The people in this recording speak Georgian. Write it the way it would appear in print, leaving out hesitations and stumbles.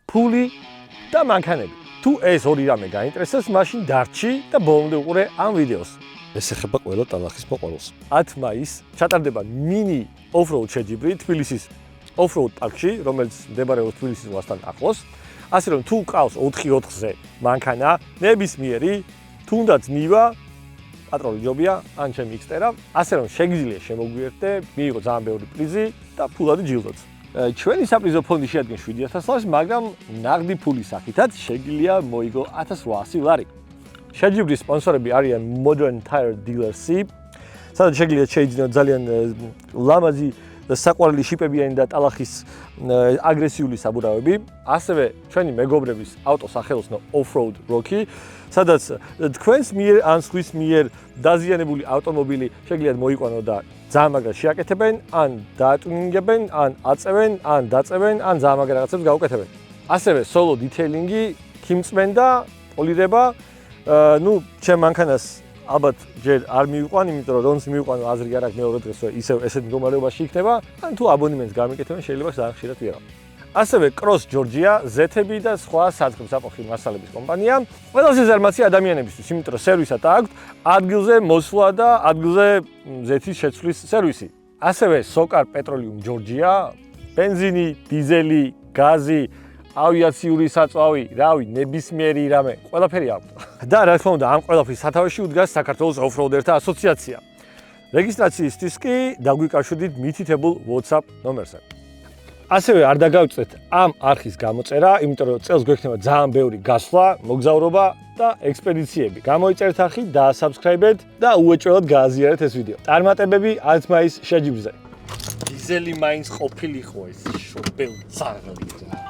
ფული და მანქანები. თუ ეს ორი რამე გაინტერესებს, მაშინ დარჩი და ბოლომდე უყურე ამ ვიდეოს. ეს ეხება ყველა ტალახის მოყვარულს. 10 მაისს ჩატარდება მინი ოფროუდ შეჯიბრი თბილისის ოფროუდ პარკში, რომელიც მდებარეობს თბილისის ზღვასთან ახლოს. ასე რომ თუ ყავს 4x4-ზე მანქანა, ნებისმიერი, თუნდაც ნივა, პატრონი ჯობია, ან ჩემი Xterra, ასე რომ შეგიძლია შემოგვიერთდე, მიიღო ძალიან ბევრი პრიზი და ფულადი ჯილდოც. ჩვენი საპრიზო ფონდი შეადგენს 7,000 ლარს, მაგრამ ნაღდი ფულის სახითაც შეგიძლია მოიგო 1,800 ლარი. შეჯიბრის სპონსორები არიან Modern Tire Dealer-C, სადაც შეგიძლიათ შეიძინოთ ძალიან ლამაზი საყვარელი შიპებიანი და ტალახის აგრესიული საბურავები, ასევე ჩვენი მეგობრების ავტოსახელოსნო Offroad Rocky, სადაც თქვენს მიერ ან სხვის მიერ დაზიანებული ავტომობილი შეგიძლიათ მოიყვანო და ძალიან მაგრად შეაკეთებენ, ან დაატუნინგებენ, ან აწევენ, ან დაწევენ, ან ძალიან მაგრად რაღაცებს გაუკეთებენ. ასევე solo detailing-ი, ქიმწმენდა, პოლირება, ჩემ მანქანას ალბათ ჯერ არ მივიყვან, იმიტომ რომ რონს მივიყვანო აზრი არ აქვს მეორე დღეს რომ ისევ ესეთ მდგომარეობაში იქნება, ან თუ აბონემენტს გამიკეთებენ, შეიძლება ძალიან ხშირად ვიღავ. ასევე Cross Georgia, ზეთები და სხვა საწყის მასალების კომპანია. ყველაზე ზარმაცი ადამიანებისთვის, იმიტომ რომ სერვისად აქვთ ადგილზე მოსვლა და ადგილზე ზეთის შეცვლის სერვისი. ასევე Socar Petroleum Georgia, ბენზინი, დიზელი, გაზი, ავიაციური საწვავი, რავი, ნებისმიერი რამე, ყველაფერი აქვთ. და რა თქმა უნდა, ამ ყველაფრის სათავეში უდგას საქართველოს ოფროუდერთა ასოციაცია. რეგისტრაციისთვის კი დაგვიკავშირდით მითითებულ WhatsApp ნომერზე. ასევე არ დაგავიწყდეთ ამ არხის გამოწერა, იმიტომ რომ წელს გვექნება ძალიან ბევრი გასვლა, მოგზაურობა და ექსპედიციები. გამოიწერეთ არხი, დაასაბსქრაიბეთ და უეჭველად გააზიარეთ ეს ვიდეო. წარმატებები 10 მაისს შეჯიბრზე. დიზელი მაინც ყოფილიყო ეს შობელ ძაღლი.